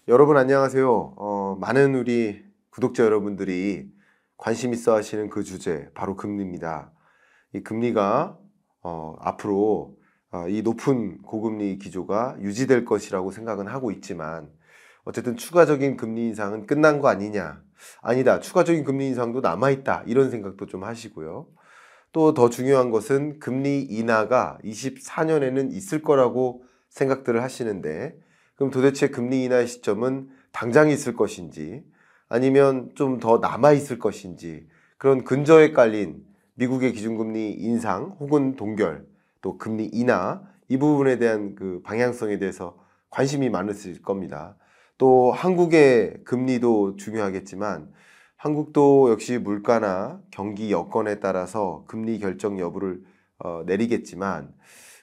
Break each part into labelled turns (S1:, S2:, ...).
S1: 여러분 안녕하세요. 많은 우리 구독자 여러분들이 관심 있어 하시는 그 주제 바로 금리입니다. 이 금리가 앞으로 이 높은 고금리 기조가 유지될 것이라고 생각은 하고 있지만 어쨌든 추가적인 금리 인상은 끝난 거 아니냐, 아니다, 추가적인 금리 인상도 남아있다, 이런 생각도 좀 하시고요. 또 더 중요한 것은 금리 인하가 24년에는 있을 거라고 생각들을 하시는데, 그럼 도대체 금리 인하의 시점은 당장 있을 것인지 아니면 좀 더 남아 있을 것인지, 그런 근저에 깔린 미국의 기준금리 인상 혹은 동결, 또 금리 인하, 이 부분에 대한 그 방향성에 대해서 관심이 많으실 겁니다. 또 한국의 금리도 중요하겠지만 한국도 역시 물가나 경기 여건에 따라서 금리 결정 여부를 내리겠지만,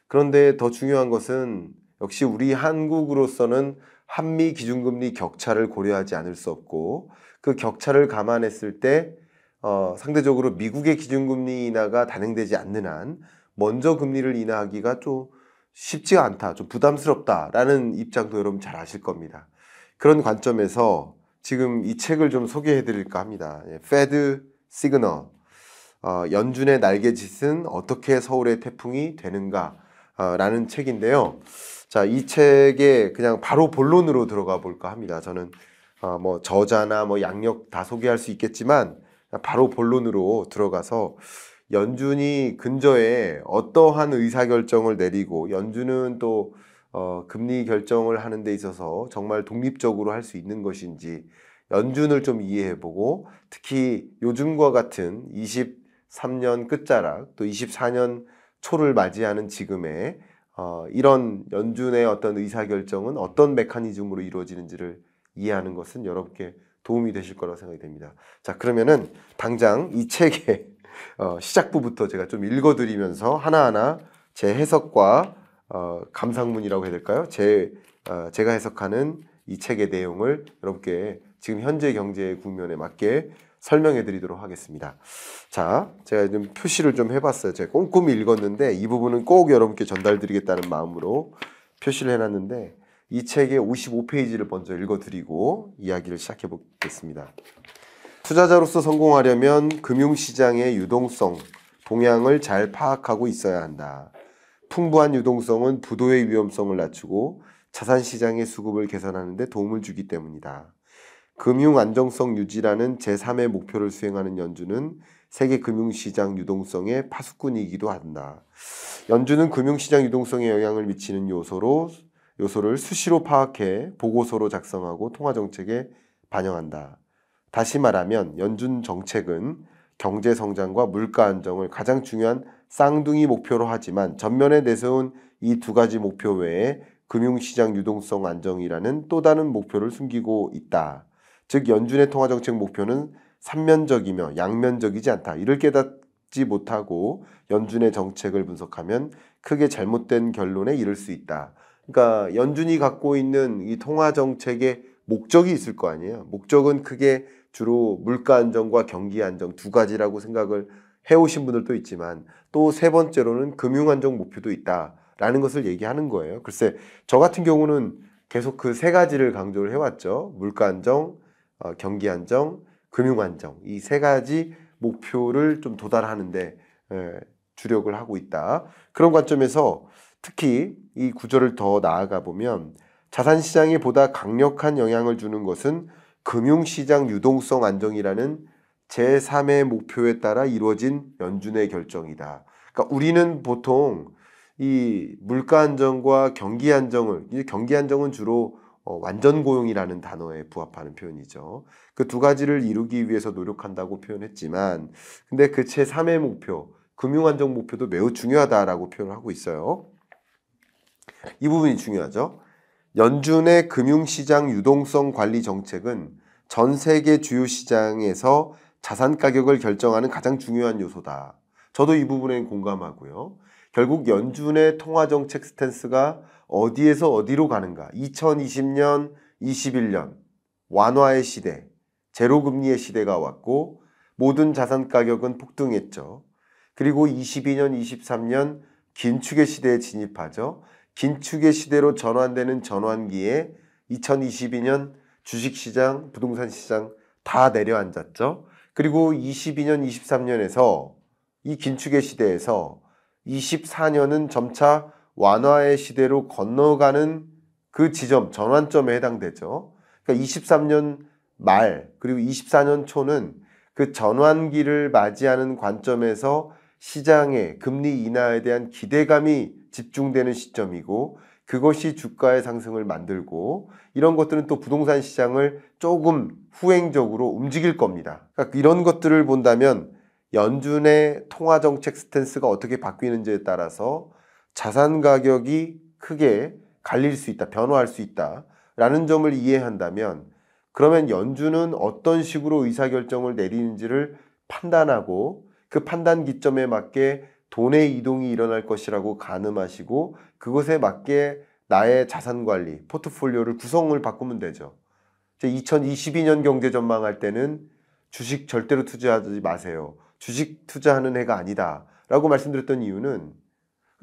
S1: 그런데 더 중요한 것은 역시 우리 한국으로서는 한미 기준금리 격차를 고려하지 않을 수 없고, 그 격차를 감안했을 때 상대적으로 미국의 기준금리 인하가 단행되지 않는 한 먼저 금리를 인하하기가 좀 쉽지가 않다, 좀 부담스럽다라는 입장도 여러분 잘 아실 겁니다. 그런 관점에서 지금 이 책을 좀 소개해 드릴까 합니다. Fed 시그널, 연준의 날개짓은 어떻게 서울의 태풍이 되는가 라는 책인데요. 자, 이 책에 그냥 바로 본론으로 들어가 볼까 합니다. 저는 뭐 저자나 뭐 양력 다 소개할 수 있겠지만 바로 본론으로 들어가서 연준이 근저에 어떠한 의사결정을 내리고, 연준은 또 금리 결정을 하는 데 있어서 정말 독립적으로 할 수 있는 것인지 연준을 좀 이해해보고, 특히 요즘과 같은 23년 끝자락 또 24년 초를 맞이하는 지금에 이런 연준의 어떤 의사결정은 어떤 메커니즘으로 이루어지는지를 이해하는 것은 여러분께 도움이 되실 거라고 생각이 됩니다. 자, 그러면은 당장 이 책의 시작부부터 제가 좀 읽어드리면서 하나하나 제 해석과 감상문이라고 해야 될까요? 제가 해석하는 이 책의 내용을 여러분께 지금 현재 경제 국면에 맞게 설명해 드리도록 하겠습니다. 자, 제가 좀 표시를 좀 해봤어요. 제가 꼼꼼히 읽었는데 이 부분은 꼭 여러분께 전달드리겠다는 마음으로 표시를 해놨는데, 이 책의 55페이지를 먼저 읽어드리고 이야기를 시작해 보겠습니다. 투자자로서 성공하려면 금융시장의 유동성, 동향을 잘 파악하고 있어야 한다. 풍부한 유동성은 부도의 위험성을 낮추고 자산시장의 수급을 개선하는 데 도움을 주기 때문이다. 금융 안정성 유지라는 제3의 목표를 수행하는 연준은 세계 금융시장 유동성의 파수꾼이기도 한다. 연준은 금융시장 유동성에 영향을 미치는 요소를 수시로 파악해 보고서로 작성하고 통화정책에 반영한다. 다시 말하면 연준 정책은 경제 성장과 물가 안정을 가장 중요한 쌍둥이 목표로 하지만, 전면에 내세운 이 두 가지 목표 외에 금융시장 유동성 안정이라는 또 다른 목표를 숨기고 있다. 즉 연준의 통화정책 목표는 삼면적이며 양면적이지 않다. 이를 깨닫지 못하고 연준의 정책을 분석하면 크게 잘못된 결론에 이를 수 있다. 그러니까 연준이 갖고 있는 이 통화정책의 목적이 있을 거 아니에요. 목적은 크게 주로 물가 안정과 경기 안정 두 가지라고 생각을 해오신 분들도 있지만, 또 세 번째로는 금융 안정 목표도 있다라는 것을 얘기하는 거예요. 글쎄, 저 같은 경우는 계속 그 세 가지를 강조를 해왔죠. 물가 안정, 경기 안정, 금융 안정, 이 세 가지 목표를 좀 도달하는데 주력을 하고 있다. 그런 관점에서 특히 이 구조를 더 나아가 보면 자산시장에 보다 강력한 영향을 주는 것은 금융시장 유동성 안정이라는 제3의 목표에 따라 이루어진 연준의 결정이다. 그러니까 우리는 보통 이 물가 안정과 경기 안정을, 경기 안정은 주로 완전 고용이라는 단어에 부합하는 표현이죠. 그 두 가지를 이루기 위해서 노력한다고 표현했지만, 근데 그 제3의 목표, 금융 안정 목표도 매우 중요하다라고 표현을 하고 있어요. 이 부분이 중요하죠. 연준의 금융시장 유동성 관리 정책은 전 세계 주요 시장에서 자산 가격을 결정하는 가장 중요한 요소다. 저도 이 부분에 공감하고요. 결국 연준의 통화정책 스탠스가 어디에서 어디로 가는가. 2020년, 21년 완화의 시대, 제로금리의 시대가 왔고 모든 자산 가격은 폭등했죠. 그리고 22년, 23년 긴축의 시대에 진입하죠. 긴축의 시대로 전환되는 전환기에 2022년 주식시장, 부동산 시장 다 내려앉았죠. 그리고 22년, 23년에서 이 긴축의 시대에서 24년은 점차 완화의 시대로 건너가는 그 지점, 전환점에 해당되죠. 그러니까 23년 말 그리고 24년 초는 그 전환기를 맞이하는 관점에서 시장의 금리 인하에 대한 기대감이 집중되는 시점이고 그것이 주가의 상승을 만들고 이런 것들은 또 부동산 시장을 조금 후행적으로 움직일 겁니다. 그러니까 이런 것들을 본다면 연준의 통화정책 스탠스가 어떻게 바뀌는지에 따라서 자산 가격이 크게 갈릴 수 있다, 변화할 수 있다라는 점을 이해한다면 그러면 연준은 어떤 식으로 의사결정을 내리는지를 판단하고 그 판단 기점에 맞게 돈의 이동이 일어날 것이라고 가늠하시고 그것에 맞게 나의 자산 관리, 포트폴리오를 구성을 바꾸면 되죠. 2022년 경제 전망할 때는 주식 절대로 투자하지 마세요. 주식 투자하는 해가 아니다 라고 말씀드렸던 이유는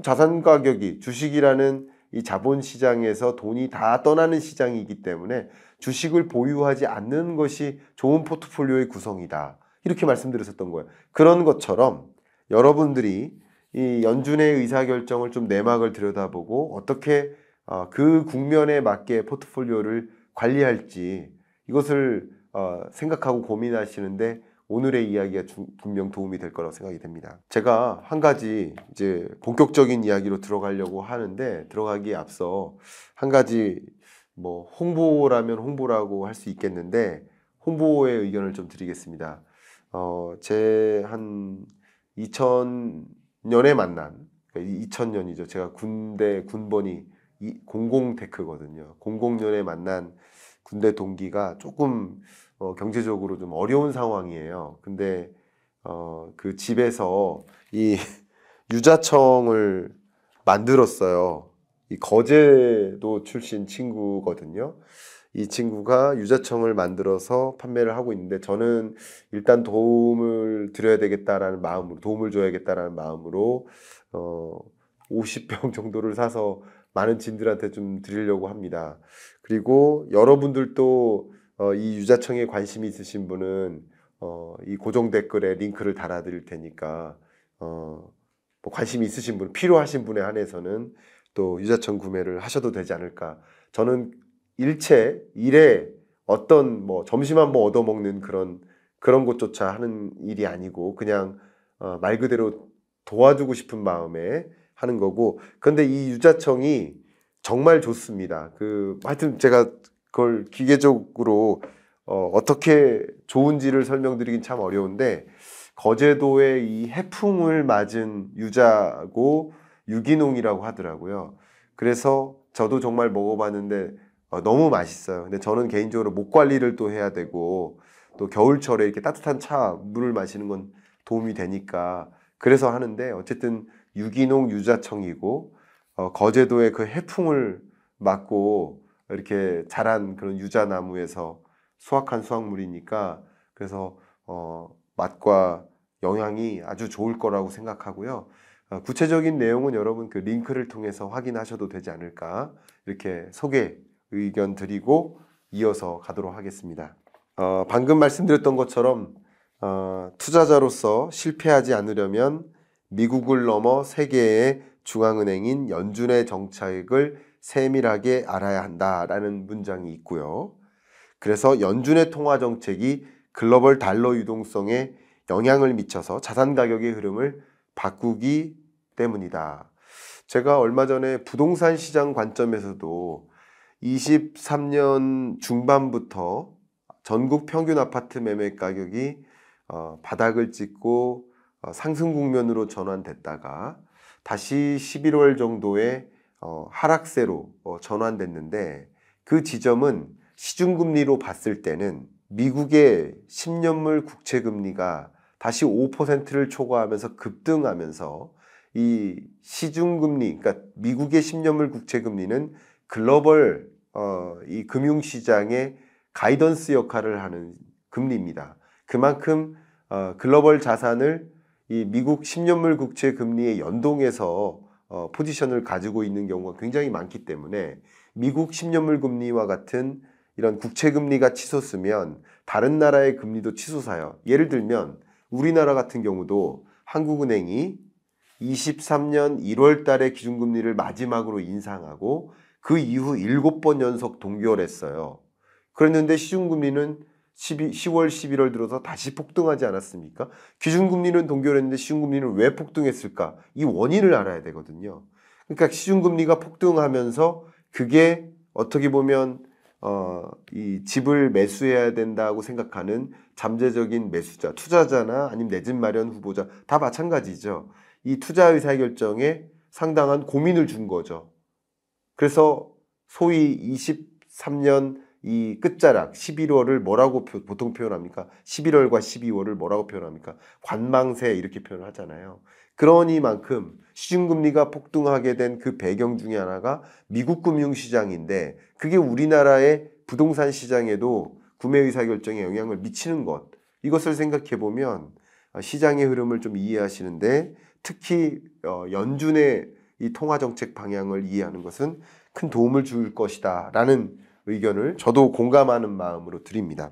S1: 자산 가격이 주식이라는 이 자본시장에서 돈이 다 떠나는 시장이기 때문에 주식을 보유하지 않는 것이 좋은 포트폴리오의 구성이다. 이렇게 말씀드렸었던 거예요. 그런 것처럼 여러분들이 이 연준의 의사결정을 좀 내막을 들여다보고 어떻게 그 국면에 맞게 포트폴리오를 관리할지 이것을 생각하고 고민하시는데 오늘의 이야기가 분명 도움이 될 거라고 생각이 됩니다. 제가 한 가지 이제 본격적인 이야기로 들어가려고 하는데 들어가기에 앞서 한 가지 뭐 홍보라면 홍보라고 할 수 있겠는데 홍보의 의견을 좀 드리겠습니다. 제 한 2000년에 만난 2000년이죠. 제가 군번이 00테크거든요. 00년에 만난 군대 동기가 조금 경제적으로 좀 어려운 상황이에요. 근데 그 집에서 이 유자청을 만들었어요. 이 거제도 출신 친구거든요. 이 친구가 유자청을 만들어서 판매를 하고 있는데 저는 일단 도움을 드려야 되겠다라는 마음으로 도움을 줘야겠다라는 마음으로 50병 정도를 사서 많은 진들한테 좀 드리려고 합니다. 그리고 여러분들도 이 유자청에 관심이 있으신 분은 이 고정 댓글에 링크를 달아 드릴 테니까 뭐 관심이 있으신 분, 필요하신 분에 한해서는 또 유자청 구매를 하셔도 되지 않을까. 저는 일에 어떤 뭐 점심 한번 얻어먹는 그런 것조차 하는 일이 아니고 그냥 말 그대로 도와주고 싶은 마음에 하는 거고. 그런데 이 유자청이 정말 좋습니다. 하여튼 제가 그걸 기계적으로 어떻게 좋은지를 설명드리긴 참 어려운데 거제도의 이 해풍을 맞은 유자고 유기농이라고 하더라고요. 그래서 저도 정말 먹어봤는데 너무 맛있어요. 근데 저는 개인적으로 목 관리를 또 해야 되고 또 겨울철에 이렇게 따뜻한 물을 마시는 건 도움이 되니까 그래서 하는데 어쨌든 유기농 유자청이고 거제도의 그 해풍을 맞고 이렇게 자란 그런 유자나무에서 수확한 수확물이니까 그래서 맛과 영양이 아주 좋을 거라고 생각하고요. 구체적인 내용은 여러분 그 링크를 통해서 확인하셔도 되지 않을까 이렇게 소개 의견 드리고 이어서 가도록 하겠습니다. 방금 말씀드렸던 것처럼 투자자로서 실패하지 않으려면 미국을 넘어 세계의 중앙은행인 연준의 정책을 세밀하게 알아야 한다라는 문장이 있고요. 그래서 연준의 통화 정책이 글로벌 달러 유동성에 영향을 미쳐서 자산 가격의 흐름을 바꾸기 때문이다. 제가 얼마 전에 부동산 시장 관점에서도 23년 중반부터 전국 평균 아파트 매매 가격이 바닥을 찍고 상승 국면으로 전환됐다가 다시 11월 정도에 하락세로 전환됐는데 그 지점은 시중금리로 봤을 때는 미국의 10년물 국채금리가 다시 5%를 초과하면서 급등하면서 이 시중금리, 그러니까 미국의 10년물 국채금리는 글로벌 이 금융시장의 가이던스 역할을 하는 금리입니다. 그만큼 글로벌 자산을 이 미국 10년물 국채 금리에 연동해서 포지션을 가지고 있는 경우가 굉장히 많기 때문에 미국 10년물 금리와 같은 이런 국채 금리가 치솟으면 다른 나라의 금리도 치솟아요. 예를 들면 우리나라 같은 경우도 한국은행이 23년 1월 달에 기준금리를 마지막으로 인상하고 그 이후 7번 연속 동결했어요. 그랬는데 시중금리는 10월, 11월 들어서 다시 폭등하지 않았습니까? 기준금리는 동결했는데 시중금리는 왜 폭등했을까? 이 원인을 알아야 되거든요. 그러니까 시중금리가 폭등하면서 그게 어떻게 보면 이 집을 매수해야 된다고 생각하는 잠재적인 매수자, 투자자나 아니면 내 집 마련 후보자 다 마찬가지죠. 이 투자 의사결정에 상당한 고민을 준 거죠. 그래서 소위 23년 이 끝자락 11월을 뭐라고 보통 표현합니까? 11월과 12월을 뭐라고 표현합니까? 관망세 이렇게 표현을 하잖아요. 그러니만큼 시중금리가 폭등하게 된 그 배경 중에 하나가 미국 금융시장인데 그게 우리나라의 부동산 시장에도 구매 의사결정에 영향을 미치는 것. 이것을 생각해 보면 시장의 흐름을 좀 이해하시는데 특히 연준의 이 통화정책 방향을 이해하는 것은 큰 도움을 줄 것이다 라는 의견을 저도 공감하는 마음으로 드립니다.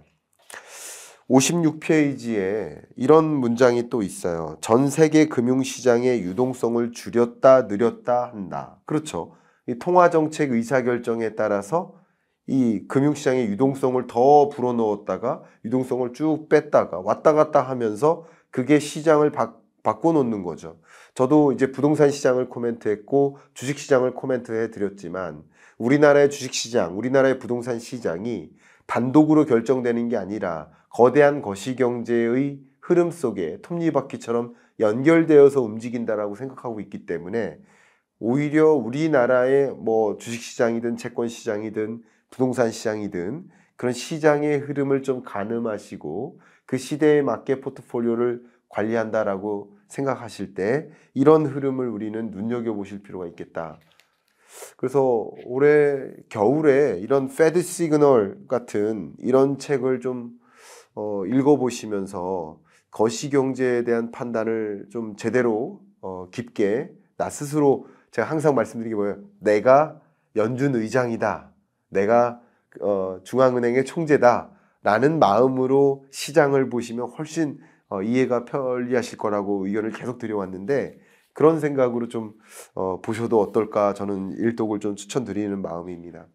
S1: 56페이지에 이런 문장이 또 있어요. 전 세계 금융시장의 유동성을 줄였다 늘렸다 한다. 그렇죠. 이 통화정책 의사결정에 따라서 이 금융시장의 유동성을 더 불어넣었다가 유동성을 쭉 뺐다가 왔다 갔다 하면서 그게 시장을 바꿔놓는 거죠. 저도 이제 부동산 시장을 코멘트했고 주식시장을 코멘트해 드렸지만 우리나라의 주식시장, 우리나라의 부동산 시장이 단독으로 결정되는 게 아니라 거대한 거시경제의 흐름 속에 톱니바퀴처럼 연결되어서 움직인다라고 생각하고 있기 때문에 오히려 우리나라의 뭐 주식시장이든 채권시장이든 부동산 시장이든 그런 시장의 흐름을 좀 가늠하시고 그 시대에 맞게 포트폴리오를 관리한다라고 생각하실 때 이런 흐름을 우리는 눈여겨보실 필요가 있겠다. 그래서 올해 겨울에 이런 패드 시그널 같은 이런 책을 좀 읽어보시면서 거시경제에 대한 판단을 좀 제대로 깊게 나 스스로 제가 항상 말씀드리는 게 뭐예요? 내가 연준 의장이다. 내가 중앙은행의 총재다. 라는 마음으로 시장을 보시면 훨씬 이해가 편리하실 거라고 의견을 계속 드려왔는데 그런 생각으로 좀 보셔도 어떨까 저는 일독을 좀 추천드리는 마음입니다.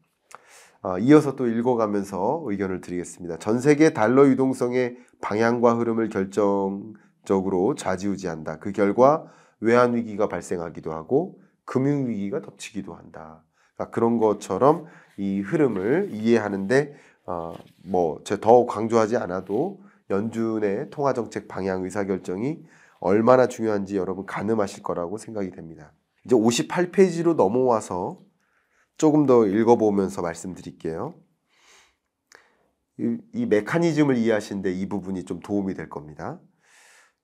S1: 이어서 또 읽어가면서 의견을 드리겠습니다. 전 세계 달러 유동성의 방향과 흐름을 결정적으로 좌지우지한다. 그 결과 외환 위기가 발생하기도 하고 금융 위기가 덮치기도 한다. 그러니까 그런 것처럼 이 흐름을 이해하는데 제가 더 강조하지 않아도 연준의 통화정책 방향 의사결정이 얼마나 중요한지 여러분 가늠하실 거라고 생각이 됩니다. 이제 58페이지로 넘어와서 조금 더 읽어보면서 말씀드릴게요. 이 메커니즘을 이해하시는데 이 부분이 좀 도움이 될 겁니다.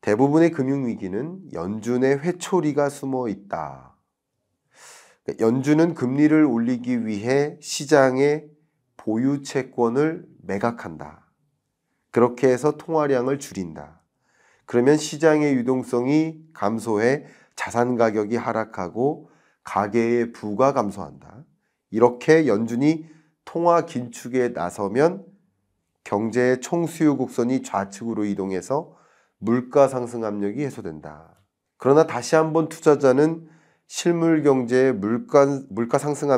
S1: 대부분의 금융위기는 연준의 회초리가 숨어 있다. 연준은 금리를 올리기 위해 시장의 보유 채권을 매각한다. 그렇게 해서 통화량을 줄인다. 그러면 시장의 유동성이 감소해 자산 가격이 하락하고 가계의 부가 감소한다. 이렇게 연준이 통화 긴축에 나서면 경제의 총수요 곡선이 좌측으로 이동해서 물가 상승 압력이 해소된다. 그러나 다시 한번 투자자는 실물 경제의 물가 상승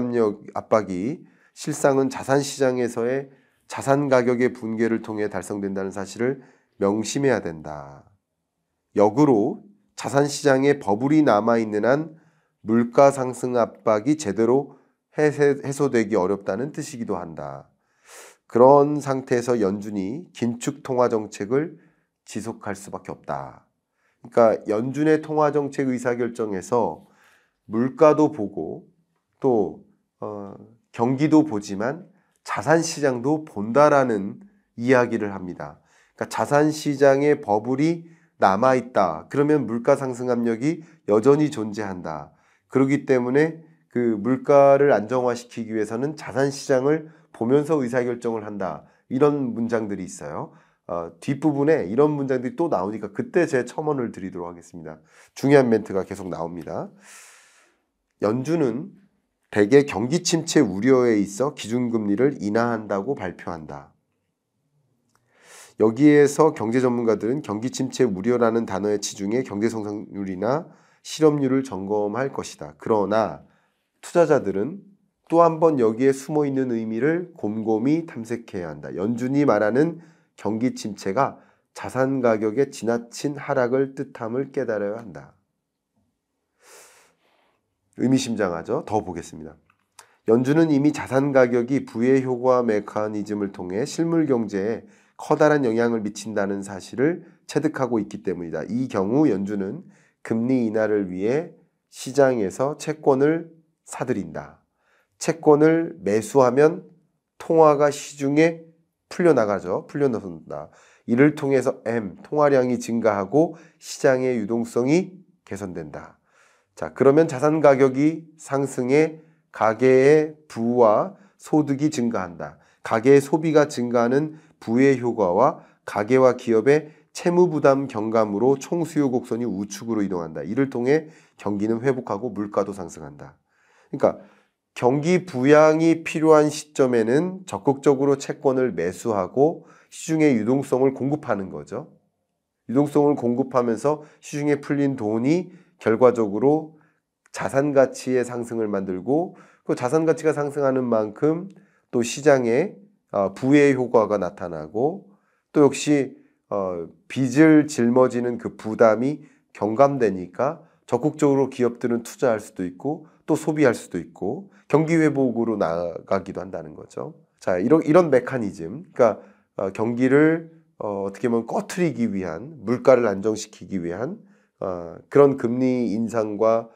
S1: 압박이 실상은 자산 시장에서의 자산 가격의 붕괴를 통해 달성된다는 사실을 명심해야 된다. 역으로 자산 시장에 버블이 남아있는 한 물가 상승 압박이 제대로 해소되기 어렵다는 뜻이기도 한다. 그런 상태에서 연준이 긴축 통화 정책을 지속할 수밖에 없다. 그러니까 연준의 통화 정책 의사결정에서 물가도 보고 또 경기도 보지만 자산 시장도 본다라는 이야기를 합니다. 그러니까 자산 시장에 버블이 남아 있다. 그러면 물가 상승 압력이 여전히 존재한다. 그렇기 때문에 그 물가를 안정화시키기 위해서는 자산 시장을 보면서 의사결정을 한다. 이런 문장들이 있어요. 뒷부분에 이런 문장들이 또 나오니까 그때 제 첨언을 드리도록 하겠습니다. 중요한 멘트가 계속 나옵니다. 연준은 대개 경기 침체 우려에 있어 기준금리를 인하한다고 발표한다. 여기에서 경제 전문가들은 경기 침체 우려라는 단어의 치중에 경제 성장률이나 실업률을 점검할 것이다. 그러나 투자자들은 또 한 번 여기에 숨어 있는 의미를 곰곰이 탐색해야 한다. 연준이 말하는 경기 침체가 자산 가격의 지나친 하락을 뜻함을 깨달아야 한다. 의미심장하죠. 더 보겠습니다. 연준은 이미 자산 가격이 부의 효과 메커니즘을 통해 실물 경제에 커다란 영향을 미친다는 사실을 체득하고 있기 때문이다. 이 경우 연준은 금리 인하를 위해 시장에서 채권을 사들인다. 채권을 매수하면 통화가 시중에 풀려나가죠. 풀려나온다. 이를 통해서 통화량이 증가하고 시장의 유동성이 개선된다. 자, 그러면 자산 가격이 상승해 가계의 부와 소득이 증가한다. 가계의 소비가 증가하는 부의 효과와 가계와 기업의 채무 부담 경감으로 총수요 곡선이 우측으로 이동한다. 이를 통해 경기는 회복하고 물가도 상승한다. 그러니까 경기 부양이 필요한 시점에는 적극적으로 채권을 매수하고 시중에 유동성을 공급하는 거죠. 유동성을 공급하면서 시중에 풀린 돈이 결과적으로 자산 가치의 상승을 만들고 그 자산 가치가 상승하는 만큼 또 시장에 부의 효과가 나타나고 또 역시 빚을 짊어지는 그 부담이 경감되니까 적극적으로 기업들은 투자할 수도 있고 또 소비할 수도 있고 경기 회복으로 나가기도 한다는 거죠. 자, 이런 메커니즘, 그러니까 경기를 어떻게 보면 꺼트리기 위한, 물가를 안정시키기 위한 그런 금리 인상과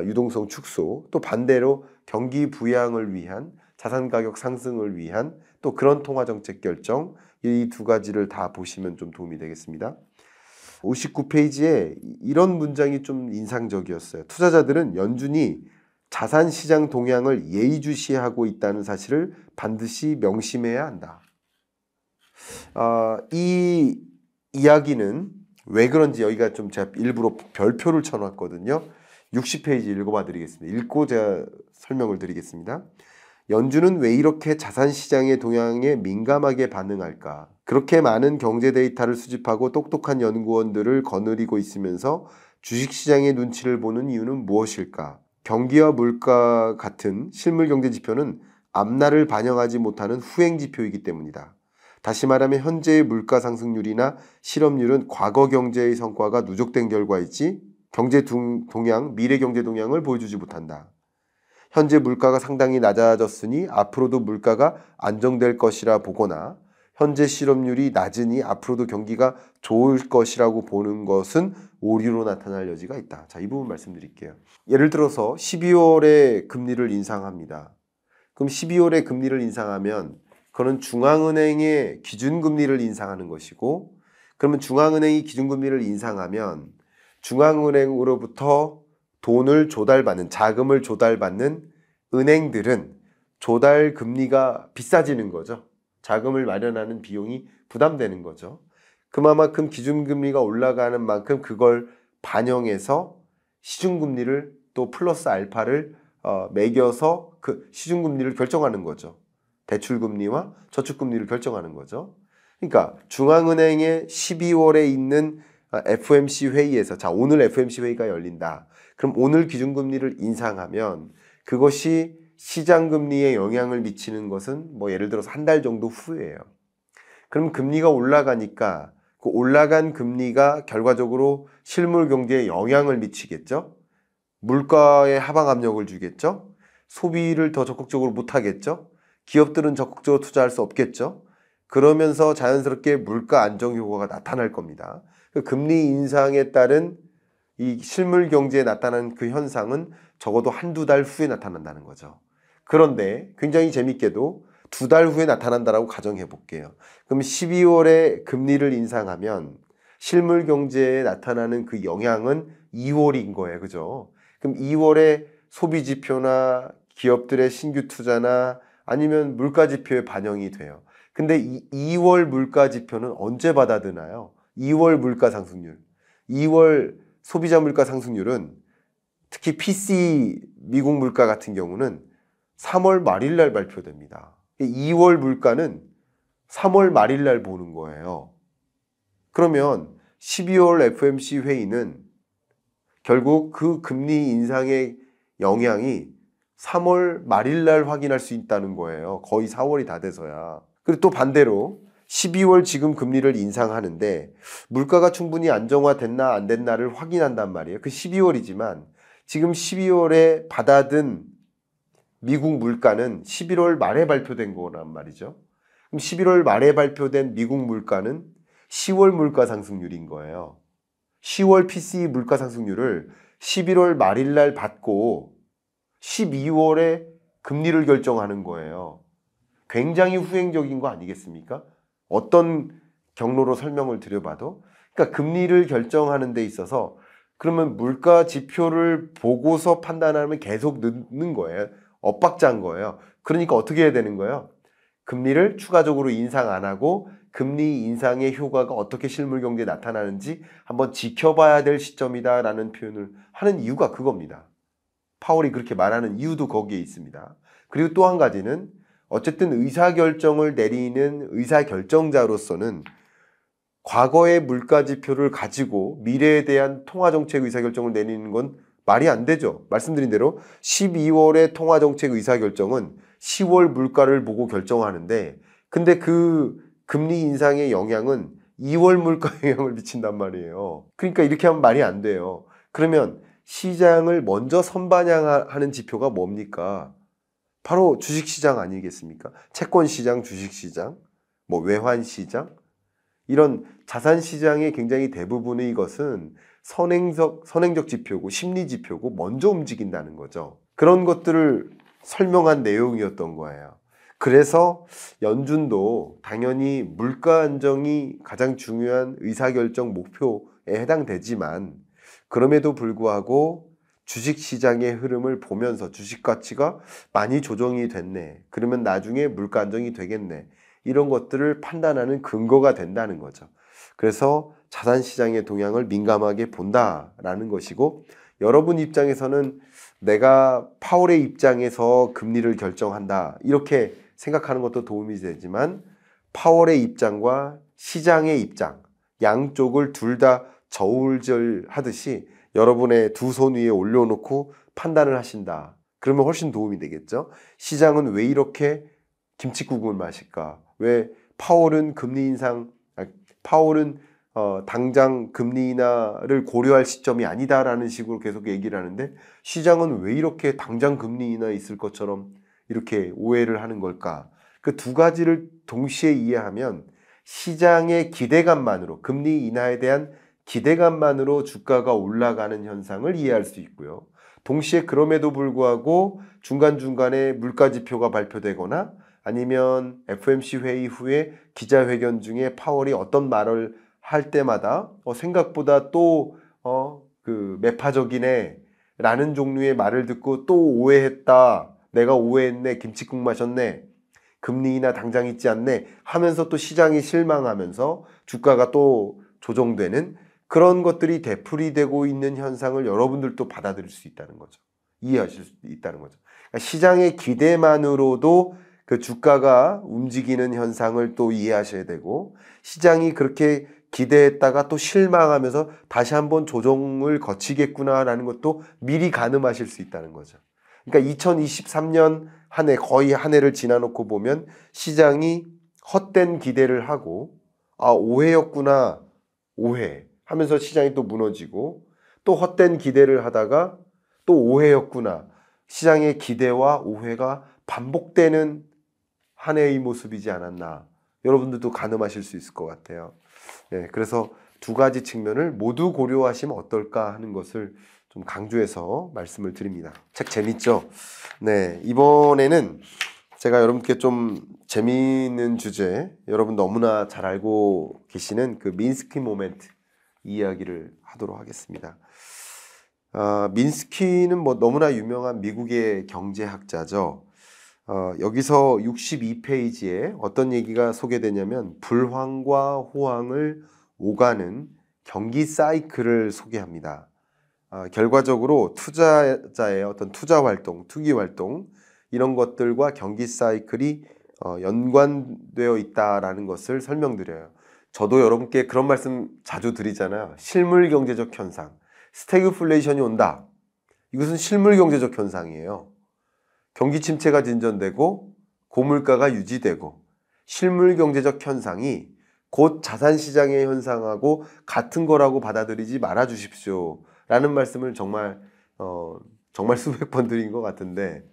S1: 유동성 축소, 또 반대로 경기 부양을 위한 자산 가격 상승을 위한 또 그런 통화정책 결정, 이 두 가지를 다 보시면 좀 도움이 되겠습니다. 59페이지에 이런 문장이 좀 인상적이었어요. 투자자들은 연준이 자산시장 동향을 예의주시하고 있다는 사실을 반드시 명심해야 한다. 이 이야기는 왜 그런지 여기가 좀 제가 일부러 별표를 쳐놨거든요. 60페이지 읽어봐 드리겠습니다. 읽고 제가 설명을 드리겠습니다. 연준은 왜 이렇게 자산시장의 동향에 민감하게 반응할까? 그렇게 많은 경제 데이터를 수집하고 똑똑한 연구원들을 거느리고 있으면서 주식시장의 눈치를 보는 이유는 무엇일까? 경기와 물가 같은 실물 경제 지표는 앞날을 반영하지 못하는 후행 지표이기 때문이다. 다시 말하면 현재의 물가 상승률이나 실업률은 과거 경제의 성과가 누적된 결과이지 경제 동향, 미래 경제 동향을 보여주지 못한다. 현재 물가가 상당히 낮아졌으니 앞으로도 물가가 안정될 것이라 보거나 현재 실업률이 낮으니 앞으로도 경기가 좋을 것이라고 보는 것은 오류로 나타날 여지가 있다. 자, 이 부분 말씀드릴게요. 예를 들어서 12월에 금리를 인상합니다. 그럼 12월에 금리를 인상하면 그거는 중앙은행의 기준금리를 인상하는 것이고, 그러면 중앙은행이 기준금리를 인상하면 중앙은행으로부터 돈을 조달받는, 자금을 조달받는 은행들은 조달 금리가 비싸지는 거죠. 자금을 마련하는 비용이 부담되는 거죠. 그만큼 기준금리가 올라가는 만큼 그걸 반영해서 시중금리를 또 플러스 알파를 매겨서 그 시중금리를 결정하는 거죠. 대출금리와 저축금리를 결정하는 거죠. 그러니까 중앙은행의 12월에 있는 FOMC 회의에서, 자, 오늘 FOMC 회의가 열린다. 그럼 오늘 기준금리를 인상하면 그것이 시장금리에 영향을 미치는 것은 뭐 예를 들어서 한 달 정도 후예요. 그럼 금리가 올라가니까 그 올라간 금리가 결과적으로 실물 경제에 영향을 미치겠죠. 물가에 하방 압력을 주겠죠. 소비를 더 적극적으로 못하겠죠. 기업들은 적극적으로 투자할 수 없겠죠. 그러면서 자연스럽게 물가 안정 효과가 나타날 겁니다. 그 금리 인상에 따른 이 실물 경제에 나타난 그 현상은 적어도 한두 달 후에 나타난다는 거죠. 그런데 굉장히 재밌게도 두 달 후에 나타난다라고 가정해 볼게요. 그럼 12월에 금리를 인상하면 실물 경제에 나타나는 그 영향은 2월인 거예요. 그죠? 그럼 2월에 소비 지표나 기업들의 신규 투자나 아니면 물가 지표에 반영이 돼요. 근데 2월 물가 지표는 언제 받아드나요? 2월 물가 상승률. 2월 소비자 물가 상승률은 특히 PC 미국 물가 같은 경우는 3월 말일 날 발표됩니다. 2월 물가는 3월 말일 날 보는 거예요. 그러면 12월 FOMC 회의는 결국 그 금리 인상의 영향이 3월 말일 날 확인할 수 있다는 거예요. 거의 4월이 다 돼서야. 그리고 또 반대로 12월 지금 금리를 인상하는데 물가가 충분히 안정화됐나 안 됐나를 확인한단 말이에요. 그 12월이지만 지금 12월에 받아든 미국 물가는 11월 말에 발표된 거란 말이죠. 그럼 11월 말에 발표된 미국 물가는 10월 물가 상승률인 거예요. 10월 PCE 물가 상승률을 11월 말일 날 받고 12월에 금리를 결정하는 거예요. 굉장히 후행적인 거 아니겠습니까? 어떤 경로로 설명을 드려봐도. 그러니까 금리를 결정하는 데 있어서 그러면 물가 지표를 보고서 판단하면 계속 늦는 거예요. 엇박자인 거예요. 그러니까 어떻게 해야 되는 거예요? 금리를 추가적으로 인상 안 하고 금리 인상의 효과가 어떻게 실물 경제에 나타나는지 한번 지켜봐야 될 시점이다라는 표현을 하는 이유가 그겁니다. 파월이 그렇게 말하는 이유도 거기에 있습니다. 그리고 또 한 가지는 어쨌든 의사결정을 내리는 의사결정자로서는 과거의 물가 지표를 가지고 미래에 대한 통화정책 의사결정을 내리는 건 말이 안 되죠. 말씀드린 대로 12월의 통화정책 의사결정은 10월 물가를 보고 결정하는데 근데 그 금리 인상의 영향은 2월 물가에 영향을 미친단 말이에요. 그러니까 이렇게 하면 말이 안 돼요. 그러면 시장을 먼저 선반영하는 지표가 뭡니까? 바로 주식시장 아니겠습니까? 채권시장, 주식시장, 뭐 외환시장 이런 자산시장의 굉장히 대부분의 것은 선행적 지표고 심리지표고 먼저 움직인다는 거죠. 그런 것들을 설명한 내용이었던 거예요. 그래서 연준도 당연히 물가 안정이 가장 중요한 의사결정 목표에 해당되지만 그럼에도 불구하고 주식시장의 흐름을 보면서 주식 가치가 많이 조정이 됐네. 그러면 나중에 물가 안정이 되겠네. 이런 것들을 판단하는 근거가 된다는 거죠. 그래서 자산시장의 동향을 민감하게 본다라는 것이고 여러분 입장에서는 내가 파월의 입장에서 금리를 결정한다 이렇게 생각하는 것도 도움이 되지만 파월의 입장과 시장의 입장 양쪽을 둘 다 저울질하듯이 여러분의 두 손 위에 올려놓고 판단을 하신다. 그러면 훨씬 도움이 되겠죠. 시장은 왜 이렇게 김칫국을 마실까? 왜 파월은 파월은 당장 금리 인하를 고려할 시점이 아니다라는 식으로 계속 얘기를 하는데 시장은 왜 이렇게 당장 금리 인하 있을 것처럼 이렇게 오해를 하는 걸까? 그 두 가지를 동시에 이해하면 시장의 기대감만으로 금리 인하에 대한 기대감만으로 주가가 올라가는 현상을 이해할 수 있고요. 동시에 그럼에도 불구하고 중간중간에 물가 지표가 발표되거나 아니면 FOMC 회의 후에 기자회견 중에 파월이 어떤 말을 할 때마다 생각보다 또 매파적이네 라는 종류의 말을 듣고 또 오해했다. 내가 오해했네. 김칫국 마셨네. 금리 인하 당장 있지 않네 하면서 또 시장이 실망하면서 주가가 또 조정되는 그런 것들이 되풀이되고 있는 현상을 여러분들도 받아들일 수 있다는 거죠. 이해하실 수 있다는 거죠. 그러니까 시장의 기대만으로도 그 주가가 움직이는 현상을 또 이해하셔야 되고 시장이 그렇게 기대했다가 또 실망하면서 다시 한번 조정을 거치겠구나라는 것도 미리 가늠하실 수 있다는 거죠. 그러니까 2023년 한 해 거의 한 해를 지나놓고 보면 시장이 헛된 기대를 하고 오해였구나 오해 하면서 시장이 또 무너지고 또 헛된 기대를 하다가 또 오해였구나 시장의 기대와 오해가 반복되는 한 해의 모습이지 않았나 여러분들도 가늠하실 수 있을 것 같아요. 네, 그래서 두 가지 측면을 모두 고려하시면 어떨까 하는 것을 좀 강조해서 말씀을 드립니다. 책 재밌죠? 네, 이번에는 제가 여러분께 좀 재미있는 주제, 여러분 너무나 잘 알고 계시는 그 민스키 모멘트 이야기를 하도록 하겠습니다. 민스키는 뭐 너무나 유명한 미국의 경제학자죠. 여기서 62페이지에 어떤 얘기가 소개되냐면 불황과 호황을 오가는 경기 사이클을 소개합니다. 결과적으로 투자자의 어떤 투자 활동, 투기 활동 이런 것들과 경기 사이클이 연관되어 있다라는 것을 설명드려요. 저도 여러분께 그런 말씀 자주 드리잖아요. 실물 경제적 현상, 스태그플레이션이 온다. 이것은 실물 경제적 현상이에요. 경기 침체가 진전되고 고물가가 유지되고 실물 경제적 현상이 곧 자산시장의 현상하고 같은 거라고 받아들이지 말아 주십시오. 라는 말씀을 정말 수백 번 드린 것 같은데,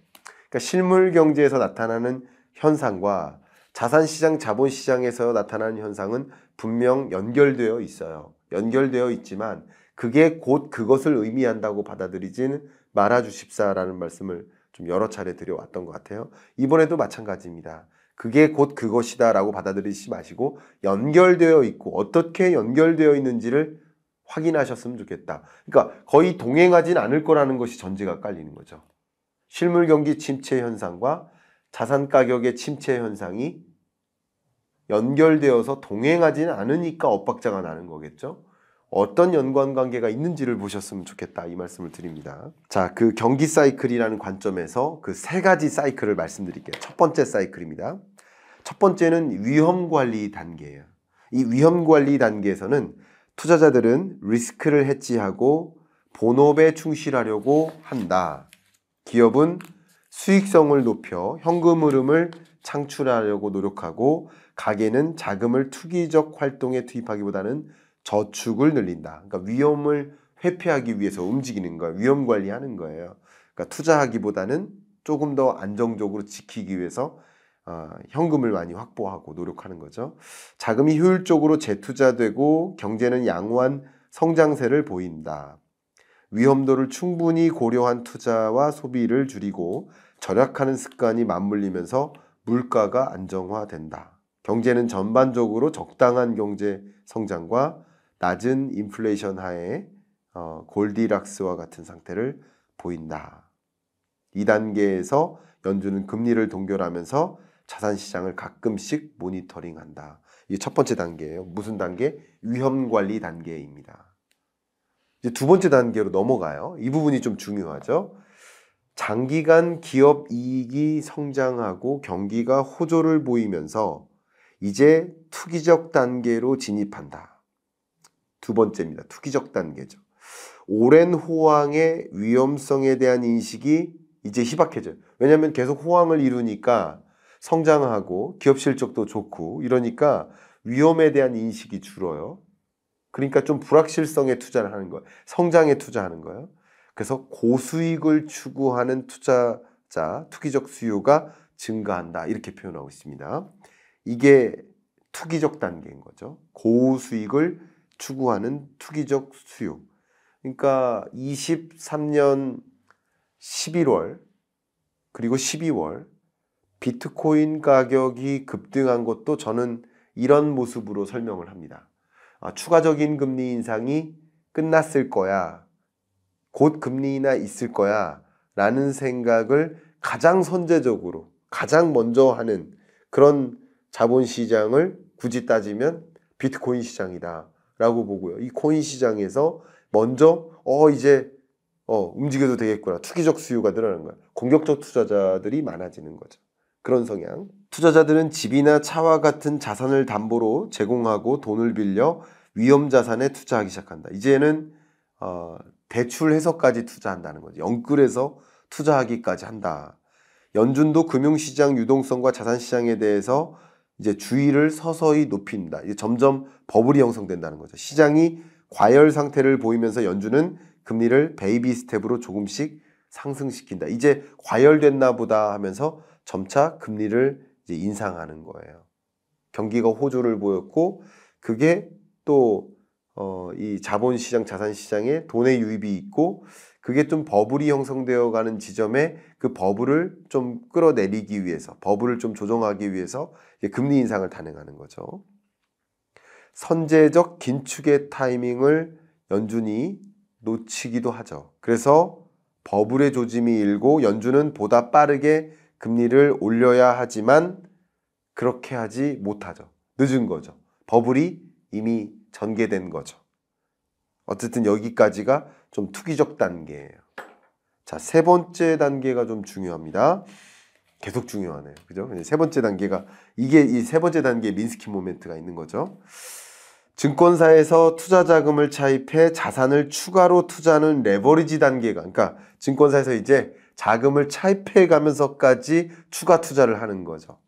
S1: 그러니까 실물 경제에서 나타나는 현상과 자산시장, 자본시장에서 나타나는 현상은 분명 연결되어 있어요. 연결되어 있지만 그게 곧 그것을 의미한다고 받아들이지는 말아 주십사라는 말씀을 좀 여러 차례 드려왔던 것 같아요. 이번에도 마찬가지입니다. 그게 곧 그것이다 라고 받아들이지 마시고 연결되어 있고 어떻게 연결되어 있는지를 확인하셨으면 좋겠다. 그러니까 거의 동행하진 않을 거라는 것이 전제가 깔리는 거죠. 실물 경기 침체 현상과 자산 가격의 침체 현상이 연결되어서 동행하지는 않으니까 엇박자가 나는 거겠죠. 어떤 연관관계가 있는지를 보셨으면 좋겠다 이 말씀을 드립니다. 자, 그 경기 사이클이라는 관점에서 그 세 가지 사이클을 말씀드릴게요. 첫 번째 사이클입니다. 첫 번째는 위험관리 단계예요. 이 위험관리 단계에서는 투자자들은 리스크를 해지하고 본업에 충실하려고 한다. 기업은 수익성을 높여 현금 흐름을 창출하려고 노력하고 가게는 자금을 투기적 활동에 투입하기보다는 저축을 늘린다. 그러니까 위험을 회피하기 위해서 움직이는 거예요. 위험 관리하는 거예요. 그러니까 투자하기보다는 조금 더 안정적으로 지키기 위해서 현금을 많이 확보하고 노력하는 거죠. 자금이 효율적으로 재투자되고 경제는 양호한 성장세를 보인다. 위험도를 충분히 고려한 투자와 소비를 줄이고 절약하는 습관이 맞물리면서 물가가 안정화된다. 경제는 전반적으로 적당한 경제 성장과 낮은 인플레이션 하에 골디락스와 같은 상태를 보인다. 2단계에서 연준은 금리를 동결하면서 자산시장을 가끔씩 모니터링한다. 이게 첫 번째 단계예요. 무슨 단계? 위험관리 단계입니다. 이제 두 번째 단계로 넘어가요. 이 부분이 좀 중요하죠. 장기간 기업 이익이 성장하고 경기가 호조를 보이면서 이제 투기적 단계로 진입한다. 두 번째입니다. 투기적 단계죠. 오랜 호황의 위험성에 대한 인식이 이제 희박해져요. 왜냐하면 계속 호황을 이루니까 성장하고 기업 실적도 좋고 이러니까 위험에 대한 인식이 줄어요. 그러니까 좀 불확실성에 투자를 하는 거예요. 성장에 투자하는 거예요. 그래서 고수익을 추구하는 투자자, 투기적 수요가 증가한다. 이렇게 표현하고 있습니다. 이게 투기적 단계인 거죠. 고수익을 추구하는 투기적 수요. 그러니까 23년 11월 그리고 12월 비트코인 가격이 급등한 것도 저는 이런 모습으로 설명을 합니다. 추가적인 금리 인상이 끝났을 거야. 곧 금리 인하 있을 거야. 라는 생각을 가장 선제적으로, 가장 먼저 하는 그런 자본시장을 굳이 따지면 비트코인 시장이다. 라고 보고요. 이 코인 시장에서 먼저 이제 움직여도 되겠구나. 투기적 수요가 늘어나는 거야. 공격적 투자자들이 많아지는 거죠. 그런 성향. 투자자들은 집이나 차와 같은 자산을 담보로 제공하고 돈을 빌려 위험 자산에 투자하기 시작한다. 이제는 대출해서까지 투자한다는 거죠. 영끌해서 투자하기까지 한다. 연준도 금융시장 유동성과 자산시장에 대해서 이제 주의를 서서히 높인다. 이제 점점 버블이 형성된다는 거죠. 시장이 과열 상태를 보이면서 연준은 금리를 베이비 스텝으로 조금씩 상승시킨다. 이제 과열됐나 보다 하면서 점차 금리를 이제 인상하는 거예요. 경기가 호조를 보였고 그게 또 이 자본시장, 자산시장에 돈의 유입이 있고 그게 좀 버블이 형성되어 가는 지점에 그 버블을 좀 끌어내리기 위해서, 버블을 좀 조정하기 위해서 이제 금리 인상을 단행하는 거죠. 선제적 긴축의 타이밍을 연준이 놓치기도 하죠. 그래서 버블의 조짐이 일고 연준은 보다 빠르게 금리를 올려야 하지만 그렇게 하지 못하죠. 늦은 거죠. 버블이 이미 전개된 거죠. 어쨌든 여기까지가 좀 투기적 단계예요. 자, 세 번째 단계가 좀 중요합니다. 계속 중요하네요. 그죠? 세 번째 단계가 이게 이 세 번째 단계에 민스키 모멘트가 있는 거죠. 증권사에서 투자 자금을 차입해 자산을 추가로 투자하는 레버리지 단계가, 그러니까 증권사에서 이제 자금을 차입해 가면서까지 추가 투자를 하는 거죠.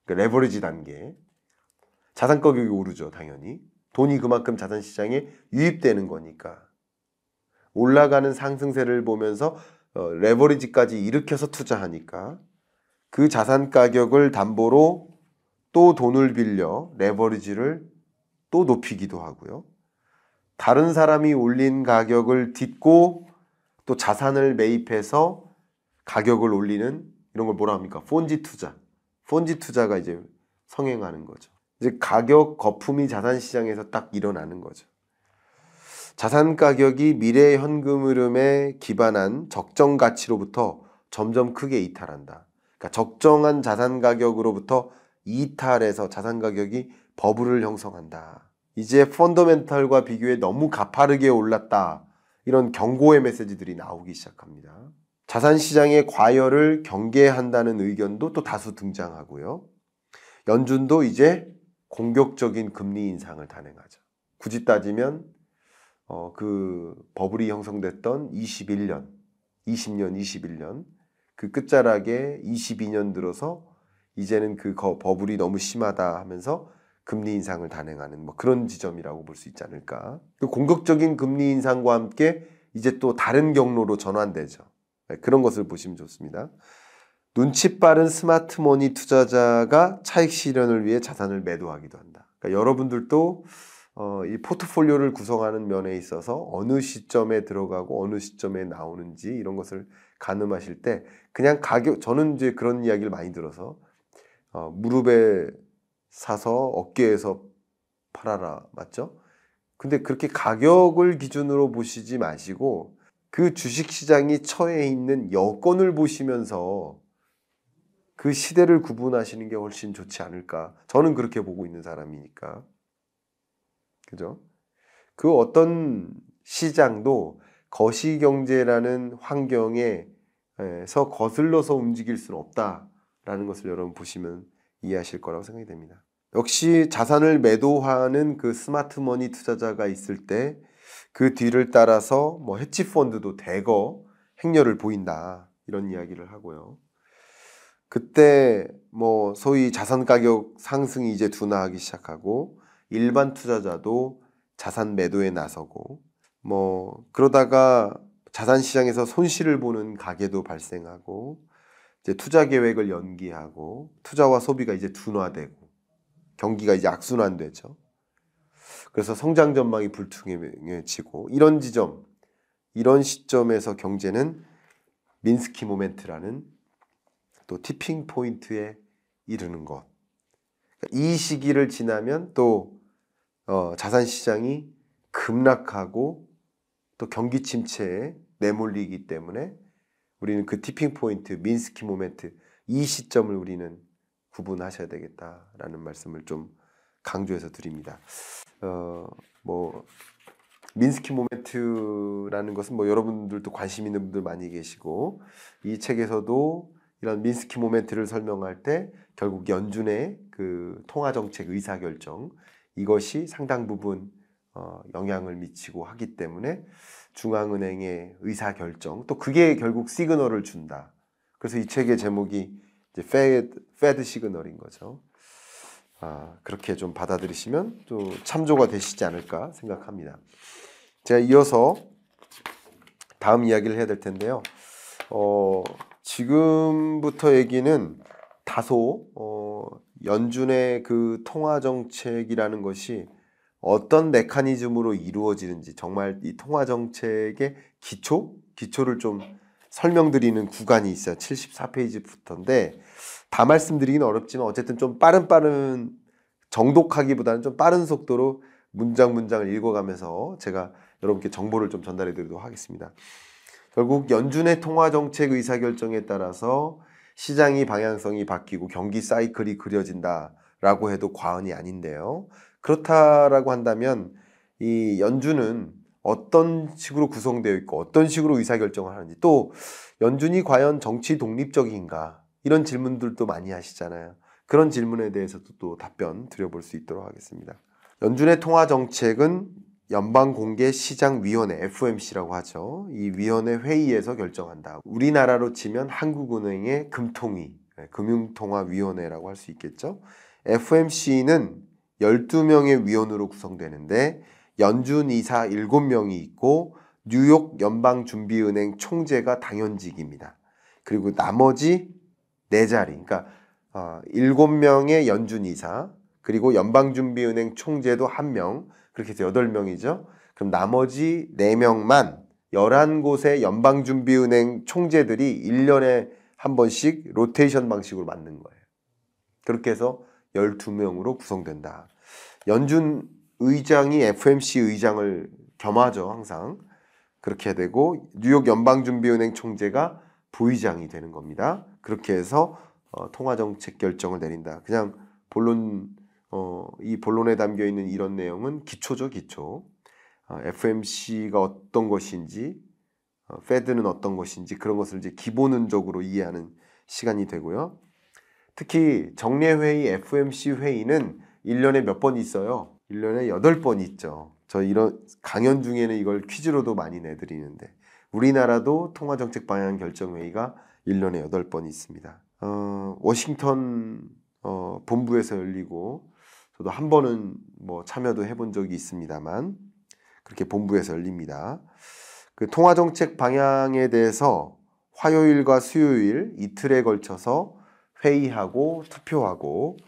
S1: 그러니까 레버리지 단계. 자산 가격이 오르죠, 당연히. 돈이 그만큼 자산 시장에 유입되는 거니까. 올라가는 상승세를 보면서 레버리지까지 일으켜서 투자하니까 그 자산 가격을 담보로 또 돈을 빌려 레버리지를 또 높이기도 하고요. 다른 사람이 올린 가격을 딛고 또 자산을 매입해서 가격을 올리는 이런 걸 뭐라 합니까? 폰지 투자. 폰지 투자가 이제 성행하는 거죠. 이제 가격 거품이 자산 시장에서 딱 일어나는 거죠. 자산 가격이 미래 현금 흐름에 기반한 적정 가치로부터 점점 크게 이탈한다. 그러니까 적정한 자산 가격으로부터 이탈해서 자산 가격이 버블을 형성한다. 이제 펀더멘털과 비교해 너무 가파르게 올랐다. 이런 경고의 메시지들이 나오기 시작합니다. 자산 시장의 과열을 경계한다는 의견도 또 다수 등장하고요. 연준도 이제 공격적인 금리 인상을 단행하죠. 굳이 따지면 그 버블이 형성됐던 20년, 21년 그 끝자락에 22년 들어서 이제는 그 버블이 너무 심하다 하면서 금리 인상을 단행하는 뭐 그런 지점이라고 볼 수 있지 않을까. 그 공격적인 금리 인상과 함께 이제 또 다른 경로로 전환되죠. 그런 것을 보시면 좋습니다. 눈치 빠른 스마트머니 투자자가 차익 실현을 위해 자산을 매도하기도 한다. 그러니까 여러분들도 이 포트폴리오를 구성하는 면에 있어서 어느 시점에 들어가고 어느 시점에 나오는지 이런 것을 가늠하실 때 그냥 가격, 저는 이제 그런 이야기를 많이 들어서 무릎에 사서 어깨에서 팔아라, 맞죠? 근데 그렇게 가격을 기준으로 보시지 마시고 그 주식시장이 처해 있는 여건을 보시면서 그 시대를 구분하시는 게 훨씬 좋지 않을까. 저는 그렇게 보고 있는 사람이니까. 그죠? 그 어떤 시장도 거시경제라는 환경에서 거슬러서 움직일 수는 없다라는 것을 여러분 보시면 이해하실 거라고 생각이 됩니다. 역시 자산을 매도하는 그 스마트머니 투자자가 있을 때 그 뒤를 따라서 뭐 헤지펀드도 대거 행렬을 보인다 이런 이야기를 하고요. 그때 뭐 소위 자산 가격 상승이 이제 둔화하기 시작하고 일반 투자자도 자산 매도에 나서고 뭐 그러다가 자산 시장에서 손실을 보는 가계도 발생하고 이제 투자 계획을 연기하고 투자와 소비가 이제 둔화되고 경기가 이제 악순환되죠. 그래서 성장 전망이 불투명해지고 이런 지점, 이런 시점에서 경제는 민스키 모멘트라는 또 티핑 포인트에 이르는 것. 이 시기를 지나면 또 자산 시장이 급락하고 또 경기 침체에 내몰리기 때문에 우리는 그 티핑 포인트, 민스키 모멘트 이 시점을 우리는 구분하셔야 되겠다라는 말씀을 좀 강조해서 드립니다. 뭐 민스키 모멘트라는 것은 뭐 여러분들도 관심 있는 분들 많이 계시고 이 책에서도 이런 민스키 모멘트를 설명할 때 결국 연준의 그 통화 정책 의사 결정 이것이 상당 부분 영향을 미치고 하기 때문에 중앙은행의 의사 결정 또 그게 결국 시그널을 준다. 그래서 이 책의 제목이 이제 Fed 시그널인 거죠. 그렇게 좀 받아들이시면 또 참조가 되시지 않을까 생각합니다. 제가 이어서 다음 이야기를 해야 될 텐데요. 지금부터 얘기는 다소 연준의 그 통화 정책이라는 것이 어떤 메커니즘으로 이루어지는지 정말 이 통화 정책의 기초를 좀 설명드리는 구간이 있어요. 74페이지부터인데 다 말씀드리긴 어렵지만 어쨌든 좀 빠른 정독하기보다는 좀 빠른 속도로 문장을 읽어가면서 제가 여러분께 정보를 좀 전달해 드리도록 하겠습니다. 결국 연준의 통화정책 의사결정에 따라서 시장의 방향성이 바뀌고 경기 사이클이 그려진다라고 해도 과언이 아닌데요. 그렇다라고 한다면 이 연준은 어떤 식으로 구성되어 있고 어떤 식으로 의사결정을 하는지, 또 연준이 과연 정치 독립적인가, 이런 질문들도 많이 하시잖아요. 그런 질문에 대해서도 또 답변 드려볼 수 있도록 하겠습니다. 연준의 통화정책은 연방공개시장위원회 FOMC라고 하죠. 이 위원회 회의에서 결정한다. 우리나라로 치면 한국은행의 금통위, 금융통화위원회라고 할 수 있겠죠. FOMC는 12명의 위원으로 구성되는데 연준 이사 7명이 있고 뉴욕 연방준비은행 총재가 당연직입니다. 그리고 나머지 4자리, 그러니까 7명의 연준 이사, 그리고 연방준비은행 총재도 1명, 그렇게 해서 8명이죠. 그럼 나머지 4명만 11곳의 연방준비은행 총재들이 1년에 한 번씩 로테이션 방식으로 맡는 거예요. 그렇게 해서 12명으로 구성된다. 연준 의장이 FOMC 의장을 겸하죠, 항상. 그렇게 되고 뉴욕 연방준비은행 총재가 부의장이 되는 겁니다. 그렇게 해서 통화정책 결정을 내린다. 그냥 이 본론에 담겨 있는 이런 내용은 기초죠, 기초. FOMC가 어떤 것인지, 페드는 어떤 것인지, 그런 것을 이제 기본적으로 이해하는 시간이 되고요. 특히 정례회의 FOMC 회의는 1년에 몇 번 있어요? 1년에 8번 있죠. 저 이런 강연 중에는 이걸 퀴즈로도 많이 내드리는데, 우리나라도 통화정책 방향 결정회의가 1년에 8번 있습니다. 워싱턴 본부에서 열리고, 저도 한 번은 뭐 참여도 해본 적이 있습니다만, 그렇게 본부에서 열립니다. 그 통화정책 방향에 대해서 화요일과 수요일 이틀에 걸쳐서 회의하고 투표하고,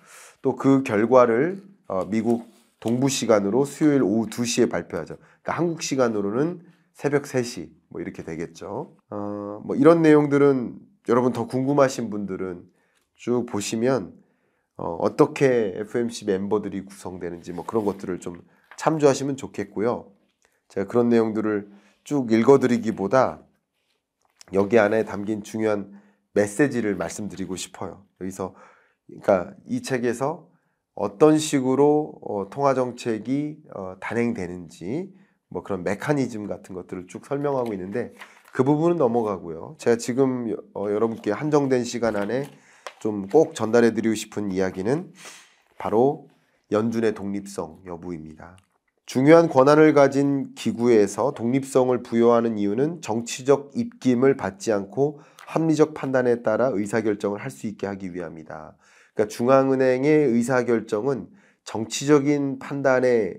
S1: 또 그 결과를 미국 동부 시간으로 수요일 오후 2시에 발표하죠. 그러니까 한국 시간으로는 새벽 3시 뭐 이렇게 되겠죠. 뭐 이런 내용들은 여러분 더 궁금하신 분들은 쭉 보시면 어떻게 FOMC 멤버들이 구성되는지 뭐 그런 것들을 좀 참조하시면 좋겠고요. 제가 그런 내용들을 쭉 읽어드리기보다 여기 안에 담긴 중요한 메시지를 말씀드리고 싶어요. 여기서, 그러니까 이 책에서 어떤 식으로 통화정책이 단행되는지, 뭐 그런 메커니즘 같은 것들을 쭉 설명하고 있는데, 그 부분은 넘어가고요. 제가 지금 여러분께 한정된 시간 안에 좀 꼭 전달해드리고 싶은 이야기는 바로 연준의 독립성 여부입니다. 중요한 권한을 가진 기구에서 독립성을 부여하는 이유는 정치적 입김을 받지 않고 합리적 판단에 따라 의사결정을 할 수 있게 하기 위함이다. 그러니까 중앙은행의 의사결정은 정치적인 판단에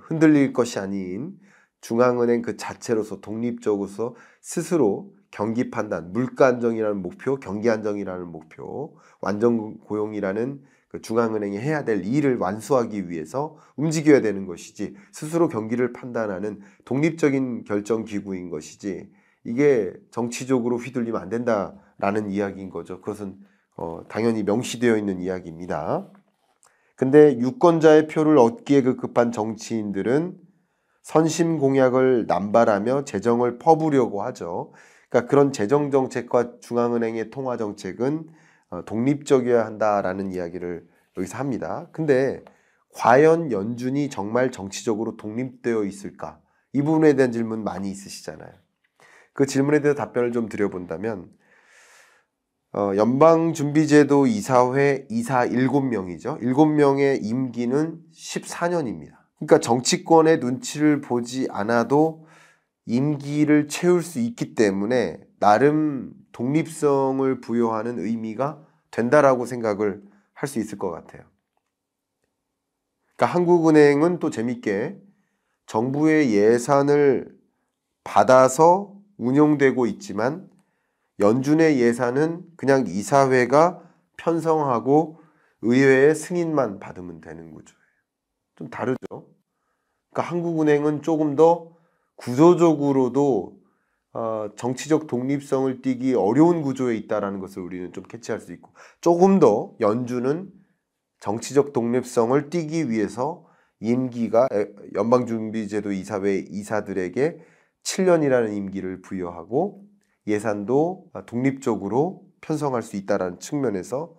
S1: 흔들릴 것이 아닌 중앙은행 그 자체로서 독립적으로서 스스로 경기 판단, 물가 안정이라는 목표, 경기 안정이라는 목표, 완전 고용이라는 그 중앙은행이 해야 될 일을 완수하기 위해서 움직여야 되는 것이지, 스스로 경기를 판단하는 독립적인 결정 기구인 것이지, 이게 정치적으로 휘둘리면 안 된다라는 이야기인 거죠. 그것은 당연히 명시되어 있는 이야기입니다. 근데 유권자의 표를 얻기에 급급한 정치인들은 선심 공약을 남발하며 재정을 퍼부려고 하죠. 그러니까 그런 재정 정책과 중앙은행의 통화 정책은 독립적이어야 한다라는 이야기를 여기서 합니다. 근데 과연 연준이 정말 정치적으로 독립되어 있을까? 이 부분에 대한 질문 많이 있으시잖아요. 그 질문에 대해서 답변을 좀 드려본다면, 연방준비제도 이사회 이사 7명이죠. 7명의 임기는 14년입니다. 그러니까 정치권의 눈치를 보지 않아도 임기를 채울 수 있기 때문에 나름 독립성을 부여하는 의미가 된다라고 생각을 할 수 있을 것 같아요. 그러니까 한국은행은 또 재밌게 정부의 예산을 받아서 운영되고 있지만 연준의 예산은 그냥 이사회가 편성하고 의회의 승인만 받으면 되는 구조예요. 좀 다르죠. 그러니까 한국은행은 조금 더 구조적으로도 정치적 독립성을 띠기 어려운 구조에 있다는 것을 우리는 좀 캐치할 수 있고, 조금 더 연준은 정치적 독립성을 띠기 위해서 임기가 연방준비제도 이사회 이사들에게 7년이라는 임기를 부여하고 예산도 독립적으로 편성할 수 있다는 측면에서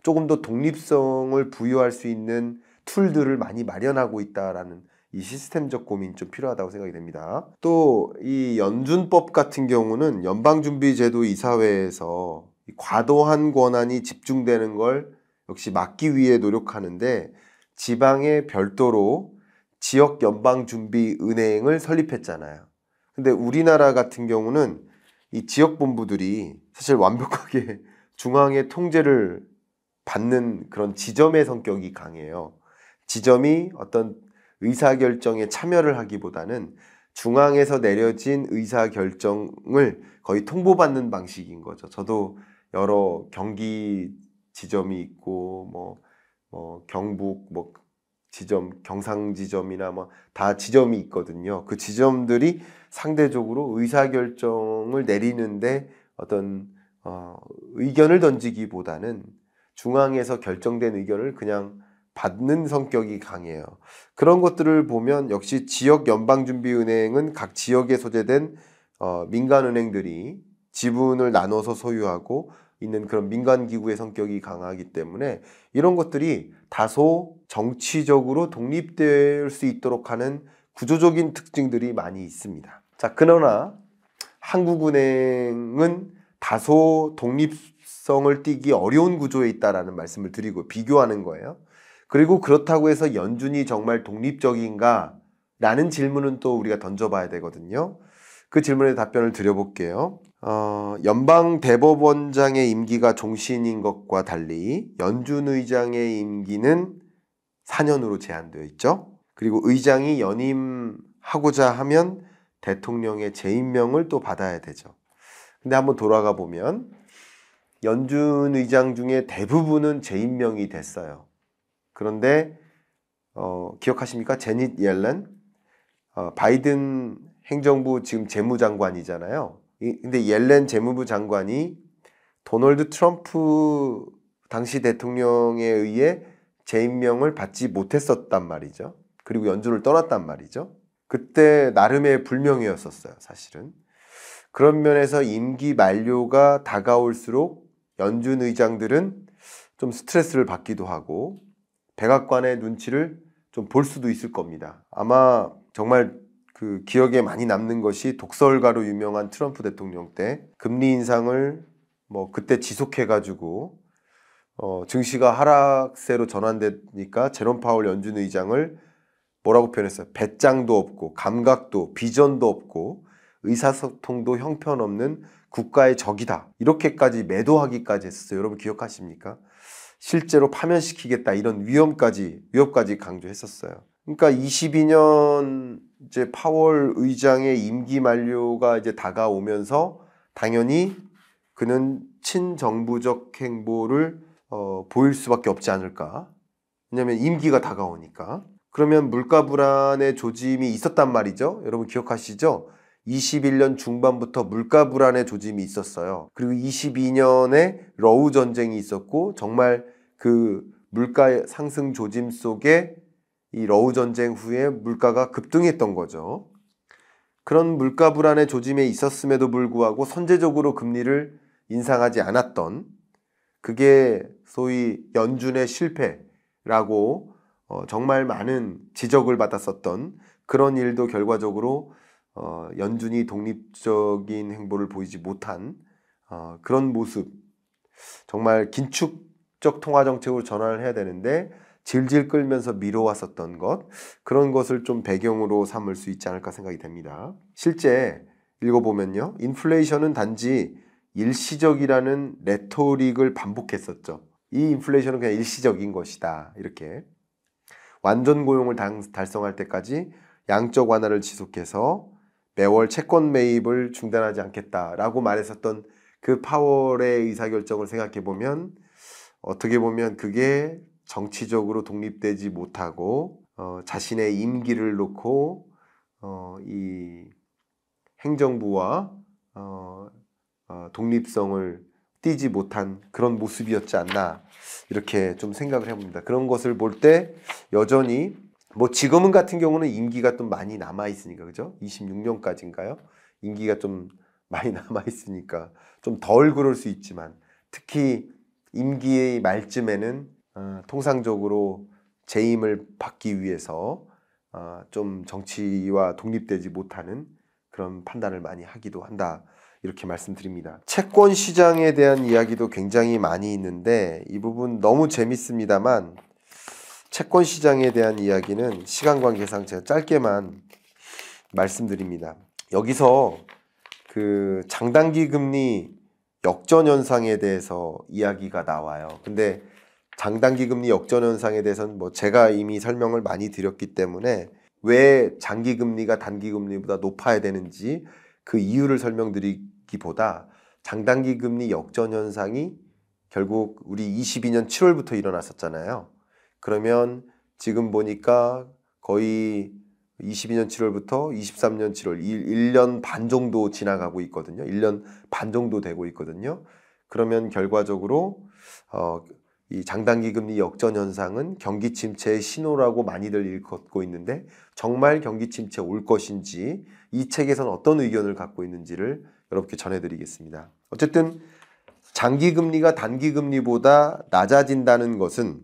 S1: 조금 더 독립성을 부여할 수 있는 툴들을 많이 마련하고 있다라는 이 시스템적 고민 좀 필요하다고 생각이 됩니다. 또 이 연준법 같은 경우는 연방준비제도 이사회에서 과도한 권한이 집중되는 걸 역시 막기 위해 노력하는데 지방에 별도로 지역 연방준비은행을 설립했잖아요. 근데 우리나라 같은 경우는 이 지역본부들이 사실 완벽하게 중앙의 통제를 받는 그런 지점의 성격이 강해요. 지점이 어떤 의사결정에 참여를 하기보다는 중앙에서 내려진 의사결정을 거의 통보받는 방식인 거죠. 저도 여러 경기 지점이 있고 경북 지점, 경상 지점이나 다 지점이 있거든요. 그 지점들이 상대적으로 의사결정을 내리는데 어떤 의견을 던지기보다는 중앙에서 결정된 의견을 그냥 받는 성격이 강해요. 그런 것들을 보면 역시 지역 연방준비은행은 각 지역에 소재된 민간은행들이 지분을 나눠서 소유하고 있는 그런 민간기구의 성격이 강하기 때문에 이런 것들이 다소 정치적으로 독립될 수 있도록 하는 구조적인 특징들이 많이 있습니다. 자, 그러나 한국은행은 다소 독립성을 띠기 어려운 구조에 있다라는 말씀을 드리고 비교하는 거예요. 그리고 그렇다고 해서 연준이 정말 독립적인가? 라는 질문은 또 우리가 던져봐야 되거든요. 그 질문에 답변을 드려볼게요. 연방대법원장의 임기가 종신인 것과 달리 연준 의장의 임기는 4년으로 제한되어 있죠. 그리고 의장이 연임하고자 하면 대통령의 재임명을 또 받아야 되죠. 근데 한번 돌아가 보면 연준 의장 중에 대부분은 재임명이 됐어요. 그런데 기억하십니까? 제닛 옐런, 바이든 행정부 지금 재무장관이잖아요. 근데 옐렌 재무부 장관이 도널드 트럼프 당시 대통령에 의해 재임명을 받지 못했었단 말이죠. 그리고 연준을 떠났단 말이죠. 그때 나름의 불명예였었어요, 사실은. 그런 면에서 임기 만료가 다가올수록 연준 의장들은 좀 스트레스를 받기도 하고 백악관의 눈치를 좀 볼 수도 있을 겁니다. 아마 정말 그 기억에 많이 남는 것이 독설가로 유명한 트럼프 대통령 때 금리 인상을 그때 지속해가지고 증시가 하락세로 전환되니까 제롬 파월 연준 의장을 뭐라고 표현했어요? 배짱도 없고 감각도 비전도 없고 의사소통도 형편없는 국가의 적이다. 이렇게까지 매도하기까지 했었어요. 여러분 기억하십니까? 실제로 파면시키겠다 이런 위협까지 강조했었어요. 그러니까 22년 이제 파월 의장의 임기 만료가 이제 다가오면서 당연히 그는 친정부적 행보를 보일 수밖에 없지 않을까. 왜냐하면 임기가 다가오니까. 그러면 물가 불안의 조짐이 있었단 말이죠. 여러분 기억하시죠? 21년 중반부터 물가 불안의 조짐이 있었어요. 그리고 22년에 러우 전쟁이 있었고 정말 그 물가 상승 조짐 속에 이 러우 전쟁 후에 물가가 급등했던 거죠. 그런 물가 불안의 조짐에 있었음에도 불구하고 선제적으로 금리를 인상하지 않았던 그게 소위 연준의 실패라고 정말 많은 지적을 받았었던 그런 일도 결과적으로 연준이 독립적인 행보를 보이지 못한 그런 모습, 정말 긴축적 통화정책으로 전환을 해야 되는데 질질 끌면서 미뤄왔었던 것, 그런 것을 좀 배경으로 삼을 수 있지 않을까 생각이 됩니다. 실제 읽어보면요, 인플레이션은 단지 일시적이라는 레토릭을 반복했었죠. 이 인플레이션은 그냥 일시적인 것이다. 이렇게 완전 고용을 달성할 때까지 양적 완화를 지속해서 매월 채권 매입을 중단하지 않겠다라고 말했었던 그 파월의 의사결정을 생각해보면 어떻게 보면 그게 정치적으로 독립되지 못하고 자신의 임기를 놓고 이 행정부와 독립성을 띠지 못한 그런 모습이었지 않나 이렇게 좀 생각을 해봅니다. 그런 것을 볼 때 여전히 지금은 같은 경우는 임기가 좀 많이 남아 있으니까 그죠? 26년까지인가요? 임기가 좀 많이 남아 있으니까 좀 덜 그럴 수 있지만 특히 임기의 말쯤에는 통상적으로 재임을 받기 위해서 좀 정치와 독립되지 못하는 그런 판단을 많이 하기도 한다. 이렇게 말씀드립니다. 채권 시장에 대한 이야기도 굉장히 많이 있는데 이 부분 너무 재밌습니다만 채권 시장에 대한 이야기는 시간 관계상 제가 짧게만 말씀드립니다. 여기서 그 장단기 금리 역전 현상에 대해서 이야기가 나와요. 근데 장단기 금리 역전 현상에 대해서는 뭐 제가 이미 설명을 많이 드렸기 때문에 왜 장기 금리가 단기 금리보다 높아야 되는지 그 이유를 설명드리기보다 장단기 금리 역전 현상이 결국 우리 22년 7월부터 일어났었잖아요. 그러면 지금 보니까 거의 22년 7월부터 23년 7월 1년 반 정도 지나가고 있거든요. 1년 반 정도 되고 있거든요. 그러면 결과적으로 이 장단기 금리 역전 현상은 경기 침체의 신호라고 많이들 일컫고 있는데 정말 경기 침체 올 것인지 이 책에서는 어떤 의견을 갖고 있는지를 여러분께 전해드리겠습니다. 어쨌든 장기 금리가 단기 금리보다 낮아진다는 것은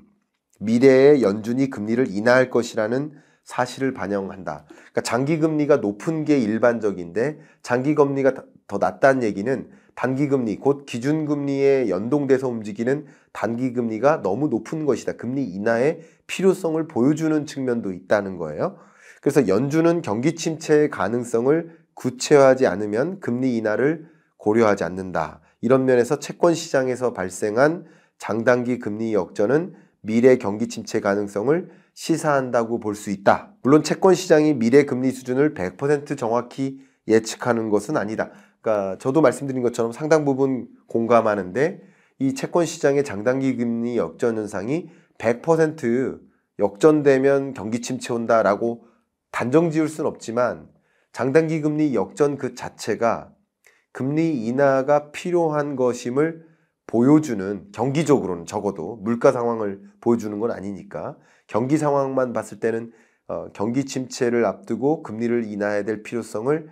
S1: 미래에 연준이 금리를 인하할 것이라는 사실을 반영한다. 그러니까 장기 금리가 높은 게 일반적인데 장기 금리가 더 낮다는 얘기는 단기 금리, 곧 기준 금리에 연동돼서 움직이는 단기 금리가 너무 높은 것이다. 금리 인하의 필요성을 보여주는 측면도 있다는 거예요. 그래서 연준은 경기 침체의 가능성을 구체화하지 않으면 금리 인하를 고려하지 않는다. 이런 면에서 채권 시장에서 발생한 장단기 금리 역전은 미래 경기 침체 가능성을 시사한다고 볼 수 있다. 물론 채권 시장이 미래 금리 수준을 100% 정확히 예측하는 것은 아니다. 그러니까 저도 말씀드린 것처럼 상당 부분 공감하는데 이 채권 시장의 장단기 금리 역전 현상이 100% 역전되면 경기 침체 온다라고 단정 지을 수는 없지만 장단기 금리 역전 그 자체가 금리 인하가 필요한 것임을 보여주는, 경기적으로는 적어도 물가 상황을 보여주는 건 아니니까 경기 상황만 봤을 때는 경기 침체를 앞두고 금리를 인하해야 될 필요성을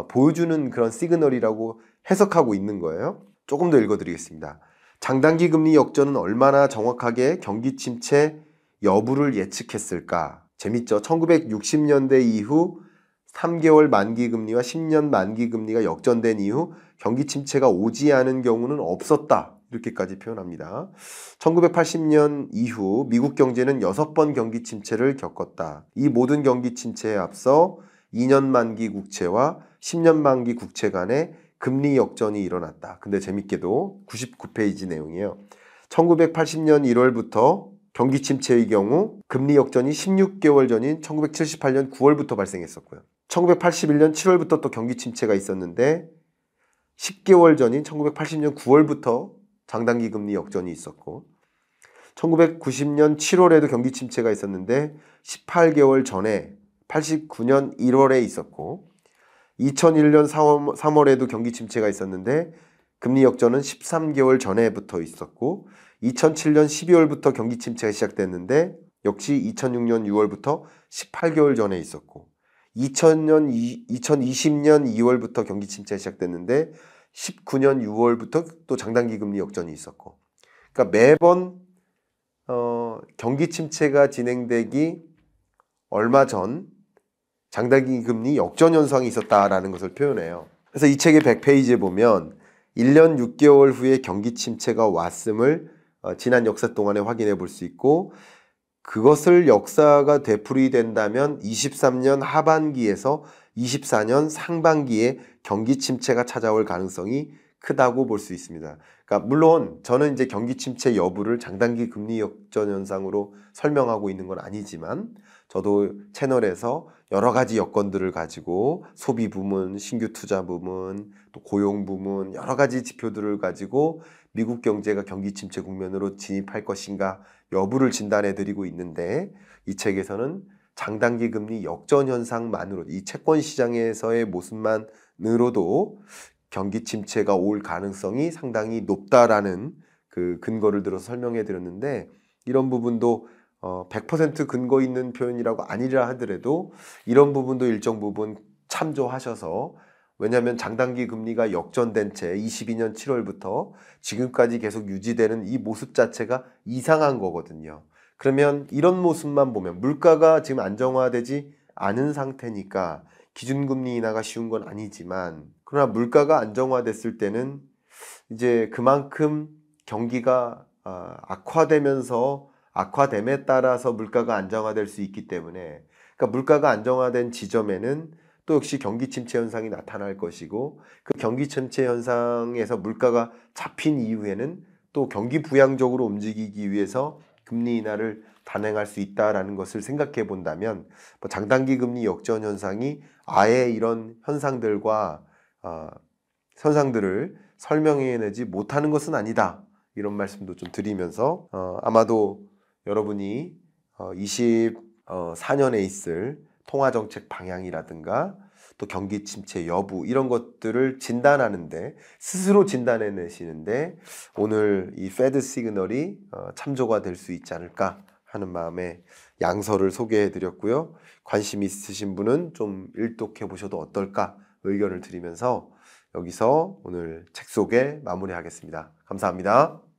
S1: 보여주는 그런 시그널이라고 해석하고 있는 거예요. 조금 더 읽어드리겠습니다. 장단기 금리 역전은 얼마나 정확하게 경기 침체 여부를 예측했을까? 재밌죠? 1960년대 이후 3개월 만기 금리와 10년 만기 금리가 역전된 이후 경기 침체가 오지 않은 경우는 없었다. 이렇게까지 표현합니다. 1980년 이후 미국 경제는 6번 경기 침체를 겪었다. 이 모든 경기 침체에 앞서 2년 만기 국채와 10년 만기 국채 간의 금리 역전이 일어났다. 근데 재밌게도 99페이지 내용이에요. 1980년 1월부터 경기 침체의 경우 금리 역전이 16개월 전인 1978년 9월부터 발생했었고요. 1981년 7월부터 또 경기 침체가 있었는데 10개월 전인 1980년 9월부터 장단기 금리 역전이 있었고 1990년 7월에도 경기 침체가 있었는데 18개월 전에 89년 1월에 있었고 2001년 3월에도 경기 침체가 있었는데 금리 역전은 13개월 전에부터 있었고 2007년 12월부터 경기 침체가 시작됐는데 역시 2006년 6월부터 18개월 전에 있었고 2020년 2월부터 경기 침체가 시작됐는데 19년 6월부터 또 장단기 금리 역전이 있었고 그러니까 매번 경기 침체가 진행되기 얼마 전 장단기 금리 역전 현상이 있었다라는 것을 표현해요. 그래서 이 책의 100페이지에 보면 1년 6개월 후에 경기 침체가 왔음을 지난 역사 동안에 확인해 볼 수 있고 그것을 역사가 되풀이된다면 23년 하반기에서 24년 상반기에 경기 침체가 찾아올 가능성이 크다고 볼 수 있습니다. 그러니까 물론 저는 이제 경기 침체 여부를 장단기 금리 역전 현상으로 설명하고 있는 건 아니지만 저도 채널에서 여러 가지 여건들을 가지고 소비 부문, 신규 투자 부문, 또 고용 부문 여러 가지 지표들을 가지고 미국 경제가 경기 침체 국면으로 진입할 것인가 여부를 진단해 드리고 있는데 이 책에서는 장단기 금리 역전 현상만으로 이 채권 시장에서의 모습만으로도 경기 침체가 올 가능성이 상당히 높다라는 그 근거를 들어서 설명해 드렸는데 이런 부분도 100% 근거 있는 표현이라고 아니라 하더라도 이런 부분도 일정 부분 참조하셔서 왜냐하면 장단기 금리가 역전된 채 22년 7월부터 지금까지 계속 유지되는 이 모습 자체가 이상한 거거든요. 그러면 이런 모습만 보면 물가가 지금 안정화되지 아는 상태니까 기준금리 인하가 쉬운 건 아니지만, 그러나 물가가 안정화됐을 때는 이제 그만큼 경기가 악화되면서 악화됨에 따라서 물가가 안정화될 수 있기 때문에, 그러니까 물가가 안정화된 지점에는 또 역시 경기 침체 현상이 나타날 것이고, 그 경기 침체 현상에서 물가가 잡힌 이후에는 또 경기 부양적으로 움직이기 위해서 금리 인하를 단행할 수 있다라는 것을 생각해 본다면, 뭐 장단기 금리 역전 현상이 아예 이런 현상들과 현상들을 설명해내지 못하는 것은 아니다, 이런 말씀도 좀 드리면서, 아마도 여러분이 24년에 있을 통화정책 방향이라든가 또 경기 침체 여부, 이런 것들을 진단하는데, 스스로 진단해내시는데 오늘 이 패드 시그널이 참조가 될 수 있지 않을까 하는 마음에 양서를 소개해드렸고요. 관심 있으신 분은 좀 일독해 보셔도 어떨까 의견을 드리면서 여기서 오늘 책 소개 마무리하겠습니다. 감사합니다.